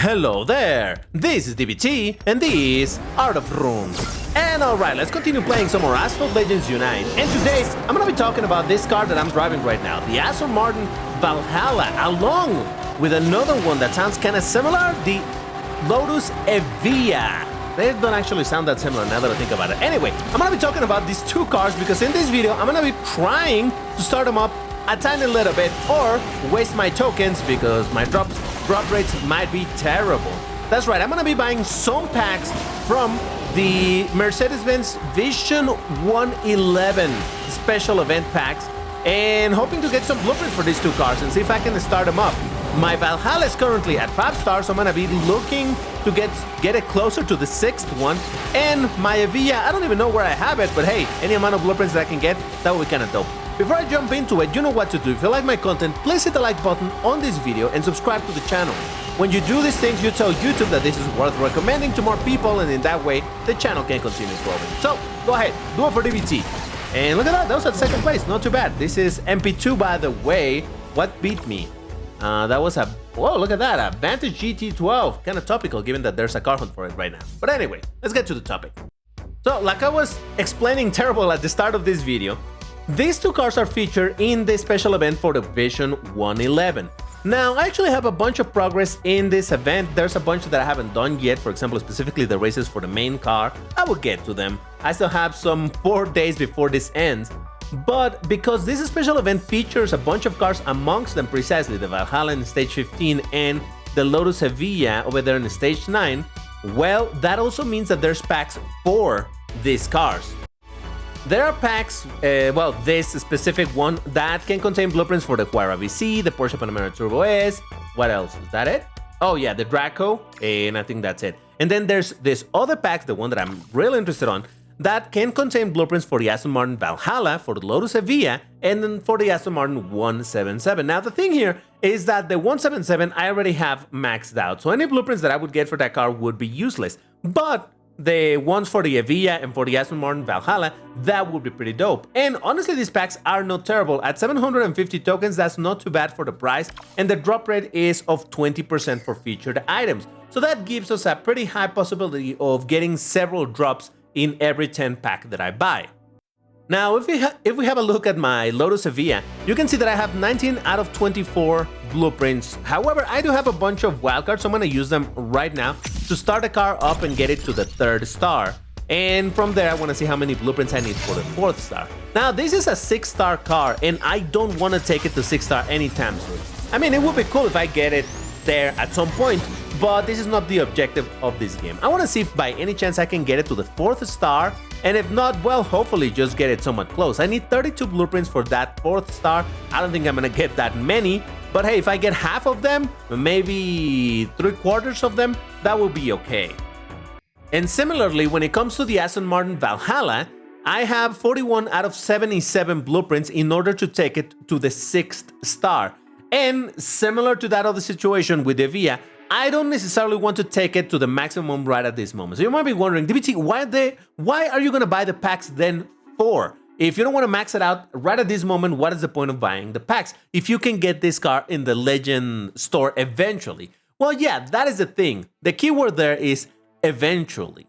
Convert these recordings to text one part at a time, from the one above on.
Hello there, this is DBT and this is Art of Runes. And alright, let's continue playing some more Asphalt Legends Unite. And today, I'm gonna be talking about this car that I'm driving right now, the Aston Martin Valhalla, along with another one that sounds kinda similar, the Lotus Evija. They don't actually sound that similar now that I think about it. Anyway, I'm gonna be talking about these two cars because in this video, I'm gonna be trying to start them up a tiny little bit or waste my tokens because my drop rates might be terrible. That's right, I'm gonna be buying some packs from the Mercedes-Benz Vision 111 special event packs and hoping to get some blueprints for these two cars and see if I can start them up. My Valhalla is currently at 5 stars, so I'm gonna be looking to get it closer to the 6th one. And my Evija, I don't even know where I have it, but hey, any amount of blueprints that I can get, that would be kinda dope. Before I jump into it, you know what to do. If you like my content, please hit the like button on this video and subscribe to the channel. When you do these things, you tell YouTube that this is worth recommending to more people, and in that way, the channel can continue growing. So, go ahead, do it for DBT. And look at that was at 2nd place, not too bad. This is MP2, by the way. What beat me? That was a, whoa, look at that, a Vantage GT12. Kind of topical, given that there's a car hunt for it right now. But anyway, let's get to the topic. So, like I was explaining terrible at the start of this video, these two cars are featured in the special event for the Vision 111. Now, I actually have a bunch of progress in this event. There's a bunch that I haven't done yet, for example, specifically the races for the main car. I will get to them. I still have some 4 days before this ends. But because this special event features a bunch of cars, amongst them precisely the Valhalla in Stage 15 and the Lotus Evija over there in Stage 9, well, that also means that there's packs for these cars. There are packs, well, this specific one that can contain blueprints for the Huayra VC, the Porsche Panamera Turbo S. What else? Is that it? Oh yeah, the Draco, and I think that's it. And then there's this other pack, the one that I'm really interested on, that can contain blueprints for the Aston Martin Valhalla, for the Lotus Evija, and then for the Aston Martin 177. Now the thing here is that the 177 I already have maxed out, so any blueprints that I would get for that car would be useless. But the ones for the Evija and for the Aston Martin Valhalla, that would be pretty dope. And honestly, these packs are not terrible. At 750 tokens, that's not too bad for the price, and the drop rate is of 20% for featured items. So that gives us a pretty high possibility of getting several drops in every 10 pack that I buy. Now, if we have a look at my Lotus Evija, you can see that I have 19 out of 24 blueprints. However, I do have a bunch of wildcards, so I'm going to use them right now to start the car up and get it to the 3rd star. And from there, I want to see how many blueprints I need for the 4th star. Now, this is a 6-star car, and I don't want to take it to 6-star anytime soon. I mean, it would be cool if I get it there at some point, but this is not the objective of this game. I want to see if by any chance I can get it to the 4th star, and if not, well, hopefully just get it somewhat close. I need 32 blueprints for that 4th star. I don't think I'm gonna get that many, but hey, if I get half of them, maybe 3/4 of them, that will be okay. And similarly, when it comes to the Aston Martin Valhalla, I have 41 out of 77 blueprints in order to take it to the 6th star. And similar to that other situation with Evija, I don't necessarily want to take it to the maximum right at this moment. So you might be wondering, DBT, why are you going to buy the packs then for? If you don't want to max it out right at this moment, what is the point of buying the packs if you can get this car in the Legend store eventually? Well, yeah, that is the thing. The keyword there is eventually.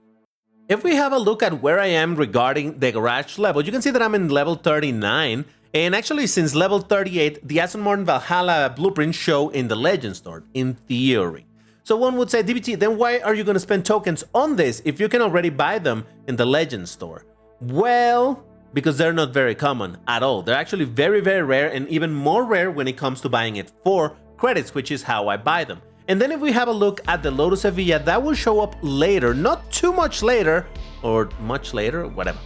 If we have a look at where I am regarding the garage level, you can see that I'm in level 39. And actually, since level 38, the Aston Martin Valhalla blueprints show in the Legend store, in theory. So one would say, DBT, then why are you going to spend tokens on this if you can already buy them in the Legend store? Well, because they're not very common at all. They're actually very, very rare, and even more rare when it comes to buying it for credits, which is how I buy them. And then if we have a look at the Lotus Evija, that will show up later, not too much later, or much later, whatever.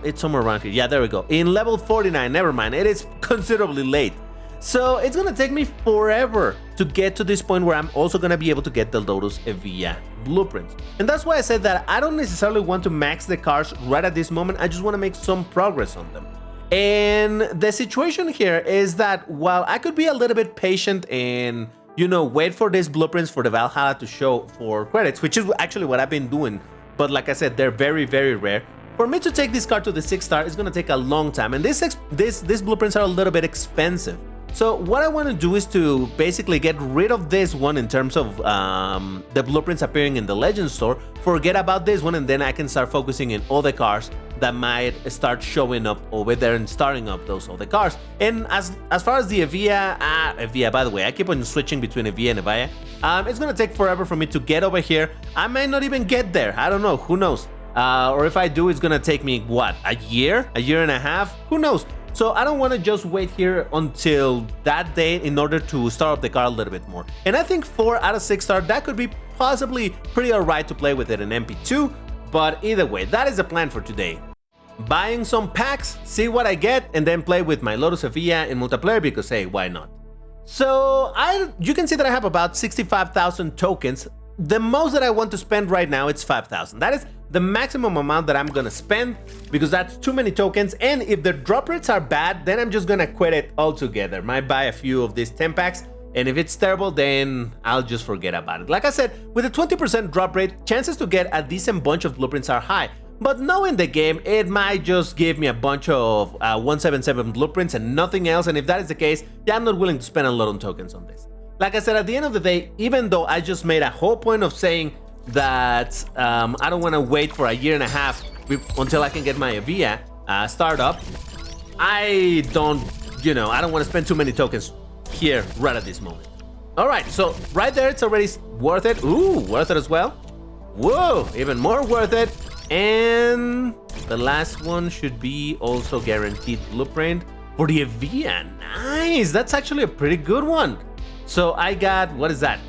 It's somewhere around here. Yeah, there we go. In level 49, never mind. It is considerably late. So it's gonna take me forever to get to this point where I'm also gonna be able to get the Lotus Evija blueprints. And that's why I said that I don't necessarily want to max the cars right at this moment. I just want to make some progress on them. And the situation here is that while I could be a little bit patient and, you know, wait for these blueprints for the Valhalla to show for credits, which is actually what I've been doing. But like I said, they're very, very rare. For me to take this car to the 6th star is going to take a long time, and these blueprints are a little bit expensive. So what I want to do is to basically get rid of this one in terms of the blueprints appearing in the Legends store. Forget about this one, and then I can start focusing in all the cars that might start showing up over there and starting up those other cars. And as far as the Evija, by the way, I keep on switching between Evija and Evija. It's gonna take forever for me to get over here. I might not even get there. I don't know. Who knows? Or if I do, it's gonna take me what, a year and a half? Who knows? So I don't want to just wait here until that date in order to start up the car a little bit more. And I think 4 out of 6 star, that could be possibly pretty alright to play with it in MP2. But either way, that is the plan for today. Buying some packs, see what I get, and then play with my Lotus Evija in multiplayer because hey, why not? So you can see that I have about 65,000 tokens. The most that I want to spend right now, it's 5,000. That is the maximum amount that I'm gonna spend because that's too many tokens. And if the drop rates are bad, then I'm just gonna quit it altogether. Might buy a few of these 10 packs, and if it's terrible, then I'll just forget about it. Like I said, with a 20% drop rate, chances to get a decent bunch of blueprints are high. But knowing the game, it might just give me a bunch of 177 blueprints and nothing else. And if that is the case, yeah, I'm not willing to spend a lot on tokens on this. Like I said, at the end of the day, even though I just made a whole point of saying that I don't want to wait for a year and a half until I can get my Evija startup, I don't want to spend too many tokens here right at this moment. All right, so right there, it's already worth it. Ooh, worth it as well. Whoa, even more worth it. And the last one should be also guaranteed blueprint for the Evija. Nice, that's actually a pretty good one. So I got, what is that?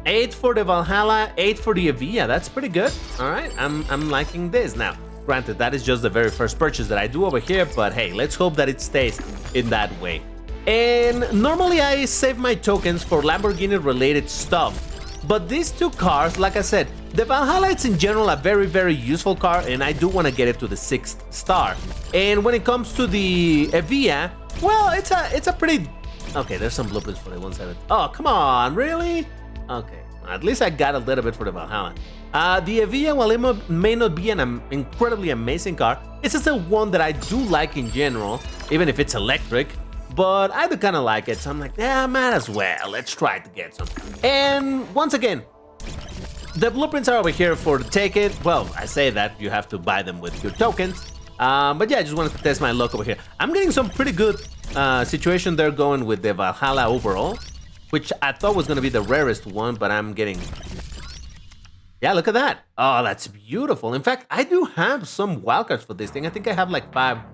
8 for the Valhalla, 8 for the Evija. That's pretty good. All right, I'm liking this. Now, granted, that is just the very first purchase that I do over here, but hey, let's hope that it stays in that way. And normally I save my tokens for Lamborghini related stuff. But these two cars, like I said, the Valhalla is in general a very, very useful car, and I do want to get it to the 6th star. And when it comes to the Evija, well, it's a pretty... Okay, there's some blueprints for the 170. Oh, come on, really? Okay, at least I got a little bit for the Valhalla. The Evija, while it may not be an incredibly amazing car, it's still one that I do like in general, even if it's electric. But I do kind of like it, so I'm like, yeah, might as well. Let's try to get some. And once again, the blueprints are over here for the take it. Well, I say that you have to buy them with your tokens. But yeah, I just wanted to test my luck over here. I'm getting some pretty good situation there going with the Valhalla overall, which I thought was going to be the rarest one, but I'm getting... Yeah, look at that. Oh, that's beautiful. In fact, I do have some wildcards for this thing. I think I have like 4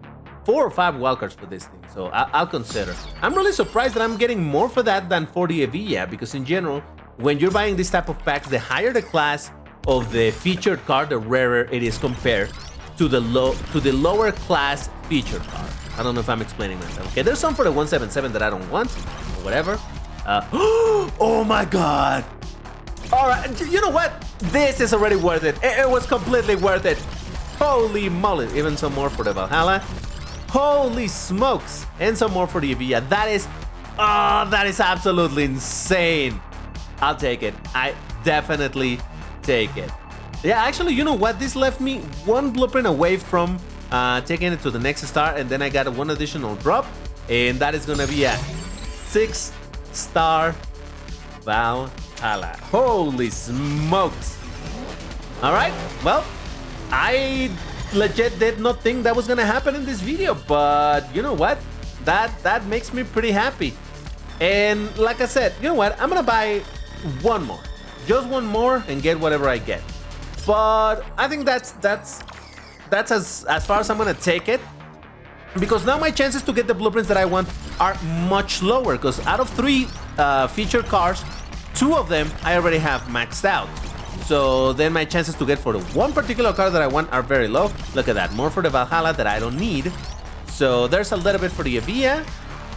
or 5 wildcards for this thing, so I'll consider. I'm really surprised that I'm getting more for that than for the Evija, because in general, when you're buying this type of packs, the higher the class of the featured card, the rarer it is compared to the lower class featured card. I don't know if I'm explaining myself. Okay, there's some for the 177 that I don't want, or whatever. Oh my god! Alright, you know what? This is already worth it. It was completely worth it. Holy moly. Even some more for the Valhalla. Holy smokes. And some more for the Evija. That is absolutely insane. I'll take it. I definitely take it. Yeah, actually, you know what? This left me 1 blueprint away from taking it to the next star, and then I got 1 additional drop, and that is gonna be a 6-star Valhalla. Holy smokes. All right, well, I legit did not think that was gonna happen in this video, but you know what? That makes me pretty happy. And like I said, you know what? I'm gonna buy 1 more, just 1 more, and get whatever I get. But I think that's as far as I'm gonna take it, because now my chances to get the blueprints that I want are much lower, because out of 3 featured cars, 2 of them I already have maxed out. So then my chances to get for the 1 particular car that I want are very low. Look at that, more for the Valhalla that I don't need. So there's a little bit for the Evija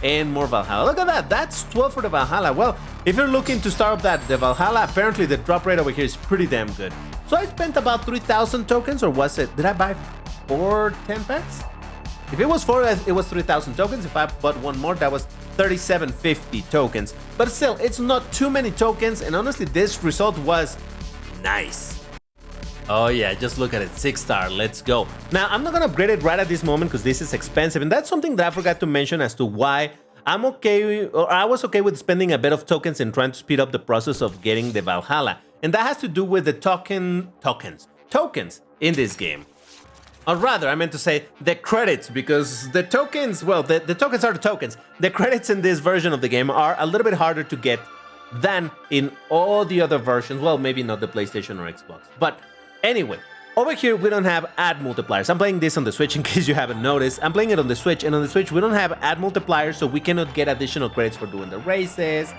and more Valhalla. Look at that, that's 12 for the Valhalla. Well, if you're looking to start up the Valhalla, apparently the drop rate over here is pretty damn good. So I spent about 3,000 tokens, or was it, did I buy 4 10 packs? If it was 4, it was 3,000 tokens. If I bought 1 more, that was 3,750 tokens. But still, it's not too many tokens, and honestly, this result was nice. Oh yeah, just look at it, 6-star, let's go. Now, I'm not gonna upgrade it right at this moment because this is expensive, and that's something that I forgot to mention as to why I'm okay, or I was okay with spending a bit of tokens and trying to speed up the process of getting the Valhalla. And that has to do with the tokens in this game. Or rather, I meant to say the credits, because the tokens, well, the tokens are the tokens. The credits in this version of the game are a little bit harder to get than in all the other versions. Well, maybe not the PlayStation or Xbox. But anyway, over here we don't have add multipliers. I'm playing this on the Switch in case you haven't noticed. I'm playing it on the Switch, and on the Switch we don't have add multipliers, so we cannot get additional credits for doing the races.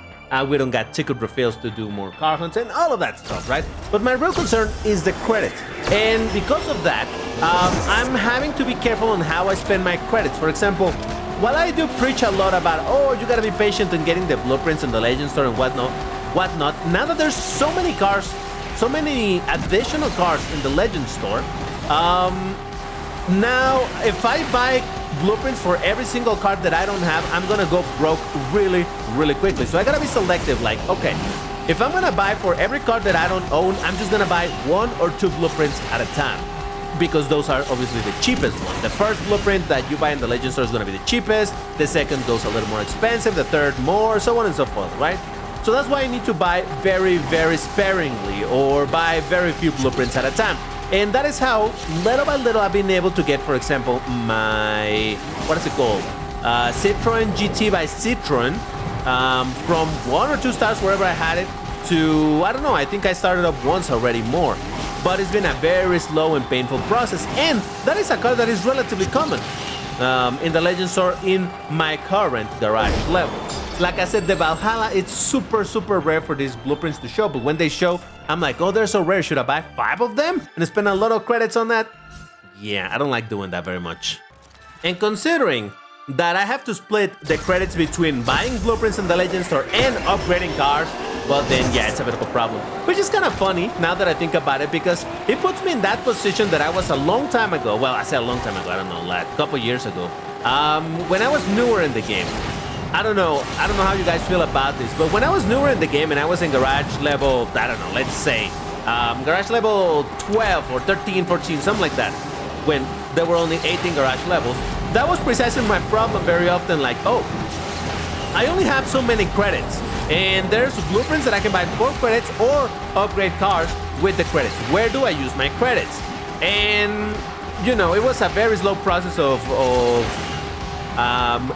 We don't got ticket refills to do more car hunts and all of that stuff, right? But my real concern is the credits. And because of that, I'm having to be careful on how I spend my credits. For example, while I do preach a lot about, oh, you gotta be patient in getting the blueprints in the Legend Store and whatnot, now that there's so many cars, so many additional cars in the Legend Store, now if I buy blueprints for every single card that I don't have, I'm gonna go broke really quickly. So I gotta be selective, like, okay, if I'm gonna buy for every card that I don't own, I'm just gonna buy 1 or 2 blueprints at a time, because those are obviously the cheapest one. The first blueprint that you buy in the Legend Store is gonna be the cheapest, the second goes a little more expensive, the third more, so on and so forth, right? So that's why I need to buy very sparingly, or buy very few blueprints at a time. And that is how, little by little, I've been able to get, for example, my, what is it called? Citroen GT by Citroen, from 1 or 2 stars wherever I had it to, I don't know, I think I started up once already more. But it's been a very slow and painful process. And that is a car that is relatively common in the Legend Store in my current garage level. Like I said, the Valhalla, it's super rare for these blueprints to show, but when they show, I'm like, oh, they're so rare, should I buy 5 of them and spend a lot of credits on that? Yeah, I don't like doing that very much. And considering that I have to split the credits between buying blueprints in the Legend Store and upgrading cars, well then, yeah, it's a bit of a problem. Which is kind of funny, now that I think about it, because it puts me in that position that I was a long time ago, well, I say a long time ago, I don't know, like a couple years ago, when I was newer in the game. I don't know how you guys feel about this, but when I was newer in the game and I was in garage level, I don't know, let's say, garage level 12 or 13, 14, something like that, when there were only 18 garage levels, that was precisely my problem very often, like, oh, I only have so many credits, and there's blueprints that I can buy for credits or upgrade cars with the credits. Where do I use my credits? And, you know, it was a very slow process of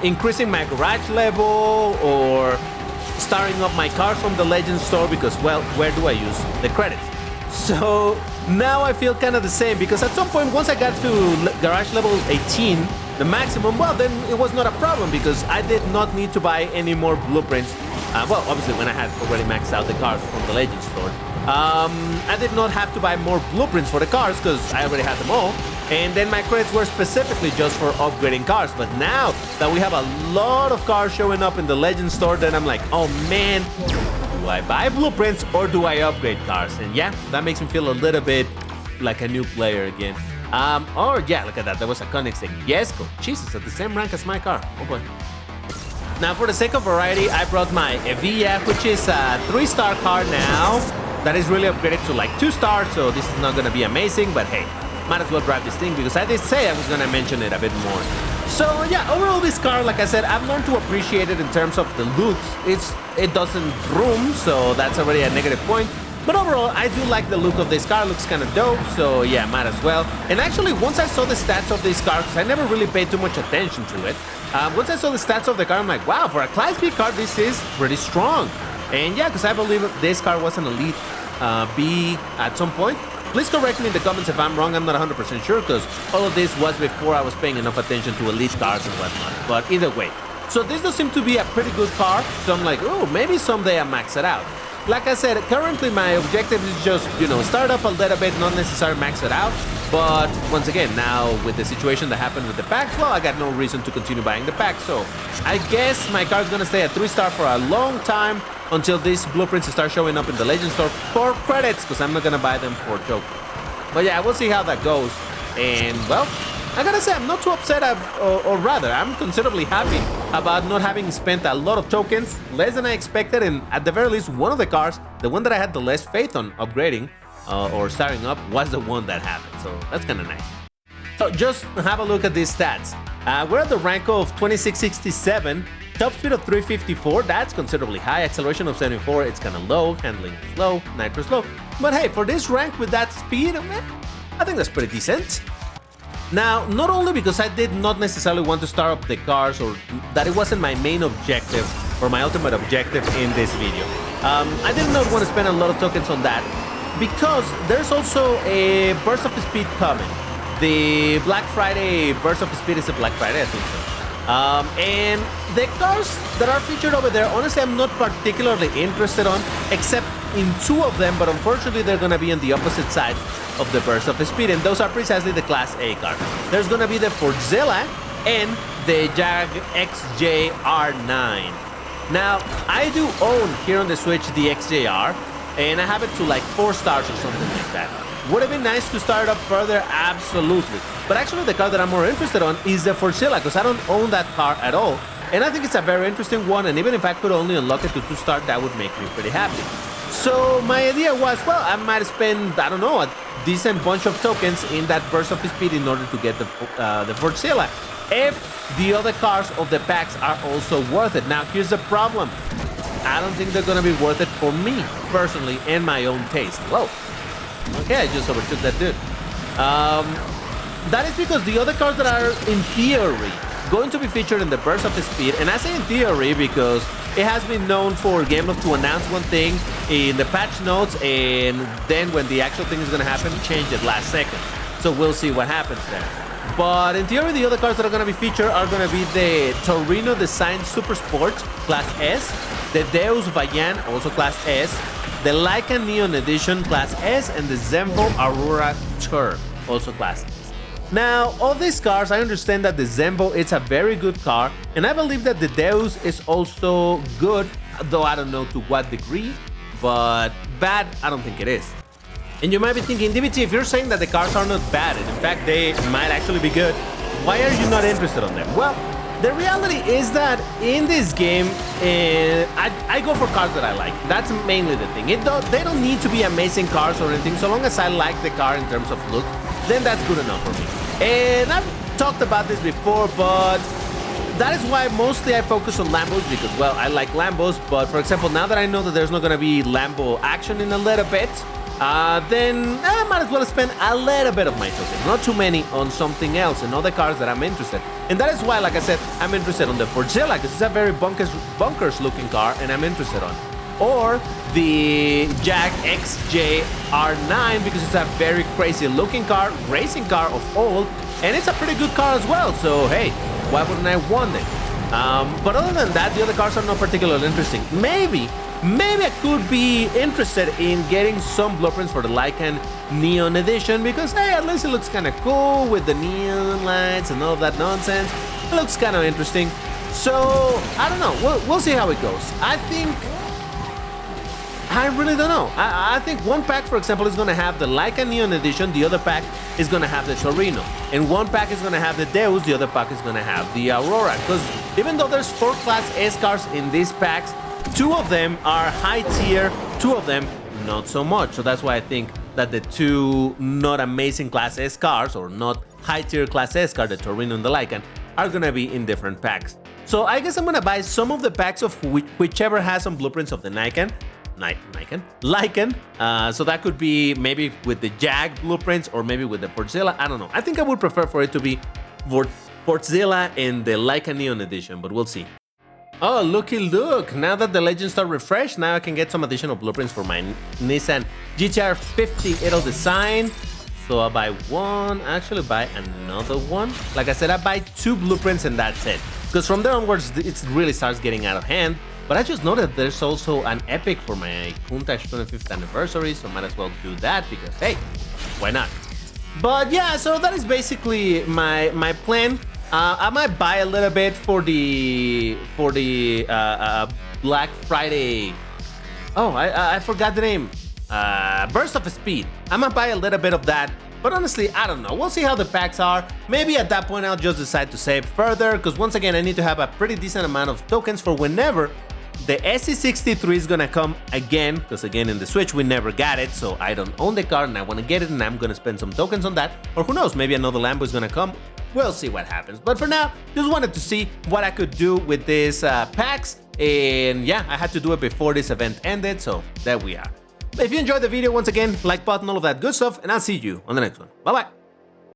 increasing my garage level or starting up my cars from the Legend Store, because, well, where do I use the credits? So now I feel kind of the same, because at some point, once I got to garage level 18, the maximum, well, then it was not a problem, because I did not need to buy any more blueprints. Well, obviously when I had already maxed out the cars from the Legend Store, I did not have to buy more blueprints for the cars because I already had them all. And then my credits were specifically just for upgrading cars. But now that we have a lot of cars showing up in the Legend Store, then I'm like, oh man, do I buy blueprints or do I upgrade cars? And yeah, that makes me feel a little bit like a new player again. Oh yeah, look at that. There was a Koenigsegg Jesko. Jesus, at the same rank as my car. Oh boy. Now, for the sake of variety, I brought my Evija, which is a 3-star car now. That is really upgraded to like 2 stars, so this is not gonna be amazing, but hey, might as well drive this thing because I did say I was gonna mention it a bit more. So yeah, overall this car, like I said, I've learned to appreciate it in terms of the looks. It doesn't vroom, so that's already a negative point. But overall, I do like the look of this car. Looks kind of dope, so yeah, might as well. And actually, once I saw the stats of this car, because I never really paid too much attention to it, once I saw the stats of the car, I'm like, wow, for a Class B car, this is pretty strong. And yeah, because I believe this car was an Elite B at some point. Please correct me in the comments if I'm wrong. I'm not 100% sure, because all of this was before I was paying enough attention to Elite cars and whatnot. But either way, so this does seem to be a pretty good car. So I'm like, oh, maybe someday I max it out. Like I said, currently my objective is just, you know, start up a little bit, not necessarily max it out. But once again, now with the situation that happened with the packs, well, I got no reason to continue buying the packs. So I guess my car is going to stay at 3-star for a long time until these blueprints start showing up in the Legend Store for credits, because I'm not going to buy them for joke. But yeah, we'll see how that goes. And well, I gotta say, I'm not too upset, or rather, I'm considerably happy about not having spent a lot of tokens, less than I expected, and at the very least, one of the cars, the one that I had the less faith on upgrading or starting up, was the one that happened, so that's kind of nice. So just have a look at these stats. We're at the rank of 2667, Top speed of 354, that's considerably high. Acceleration of 74, it's kind of low. Handling slow, nitro slow. But hey, for this rank with that speed, I think that's pretty decent. Now, not only because I did not necessarily want to start up the cars, or that it wasn't my main objective or my ultimate objective in this video. I did not want to spend a lot of tokens on that because there's also a burst of speed coming. The Black Friday burst of speed is a Black Friday, I think so. And the cars that are featured over there, honestly, I'm not particularly interested on, except in 2 of them, but unfortunately they're going to be on the opposite side of the burst of speed, and those are precisely the Class A cars. There's going to be the Fordzilla and the Jag XJR9. Now, I do own here on the Switch the XJR, and I have it to like 4 stars or something like that. Would have been nice to start up further, absolutely. But actually the car that I'm more interested on is the Fordzilla, because I don't own that car at all. And I think it's a very interesting one, and even if I could only unlock it to 2-star, that would make me pretty happy. So my idea was, well, I might spend, I don't know, a decent bunch of tokens in that burst of speed in order to get the Fordzilla, if the other cars of the packs are also worth it. Now, here's the problem. I don't think they're going to be worth it for me, personally, and my own taste. Whoa. Okay, I just overtook that dude. That is because the other cars that are, in theory, going to be featured in the burst of speed, and I say in theory because it has been known for Gameloft to announce one thing in the patch notes, and then when the actual thing is going to happen, change it last second. So we'll see what happens there. But in theory, the other cars that are going to be featured are going to be the Torino Design Super Sport Class S, the Deus Vayan, also Class S, the Lycan Neon Edition Class S, and the Zenvo Aurora Tour, also Class S. Now, of these cars, I understand that the Zenvo is a very good car, and I believe that the Deus is also good, though I don't know to what degree, but bad, I don't think it is. And you might be thinking, DBT, if you're saying that the cars are not bad, and in fact they might actually be good, why are you not interested on them? Well, the reality is that in this game, I go for cars that I like. That's mainly the thing. They don't need to be amazing cars or anything. So long as I like the car in terms of look, then that's good enough for me. And I've talked about this before, but that is why mostly I focus on Lambos, because, well, I like Lambos. But for example, now that I know that there's not going to be Lambo action in a little bit, then I might as well spend a little bit of my tokens, not too many, on something else and other cars that I'm interested. And that is why, like I said, I'm interested on the Fordzilla, because it's a very bunkers looking car, and I'm interested on. Or the Jag XJR9, because it's a very crazy looking car, racing car of old, and it's a pretty good car as well. So hey, why wouldn't I want it? But other than that, the other cars are not particularly interesting. Maybe I could be interested in getting some blueprints for the Lycan Neon Edition, because hey, at least it looks kind of cool with the neon lights and all of that nonsense. It looks kind of interesting. So I don't know. We'll see how it goes. I really don't know. I think one pack, for example, is going to have the Lycan Neon Edition, the other pack is going to have the Torino, and one pack is going to have the Deus, the other pack is going to have the Aurora, because even though there's 4 Class S cars in these packs, 2 of them are high tier, 2 of them not so much. So that's why I think that the 2 not amazing Class S cars, or not high tier Class S cars, the Torino and the Lycan, are going to be in different packs. So I guess I'm going to buy some of the packs of whichever has some blueprints of the Lycan. So that could be maybe with the Jag blueprints, or maybe with the Fordzilla. I don't know. I think I would prefer for it to be Fordzilla and the Lycan Neon Edition, but we'll see. Oh, looky look. Now that the legends are refreshed, now I can get some additional blueprints for my Nissan GTR 50 Idle Design. So I buy one, actually buy another one. Like I said, I buy 2 blueprints and that's it. Because from there onwards, it really starts getting out of hand. But I just noted there's also an epic for my Countach 25th anniversary, so might as well do that because, hey, why not? But yeah, so that is basically my plan. I might buy a little bit for the Black Friday. Oh, I forgot the name. Burst of Speed. I might buy a little bit of that. But honestly, I don't know. We'll see how the packs are. Maybe at that point I'll just decide to save further, because once again I need to have a pretty decent amount of tokens for whenever the SC63 is gonna come again, because again in the Switch we never got it, so I don't own the car and I want to get it, and I'm gonna spend some tokens on that. Or who knows, maybe another Lambo is gonna come We'll see what happens. But for now, just wanted to see what I could do with these packs. And yeah, I had to do it before this event ended, so there we are. If you enjoyed the video, once again, like button, all of that good stuff, and I'll see you on the next one. Bye-bye.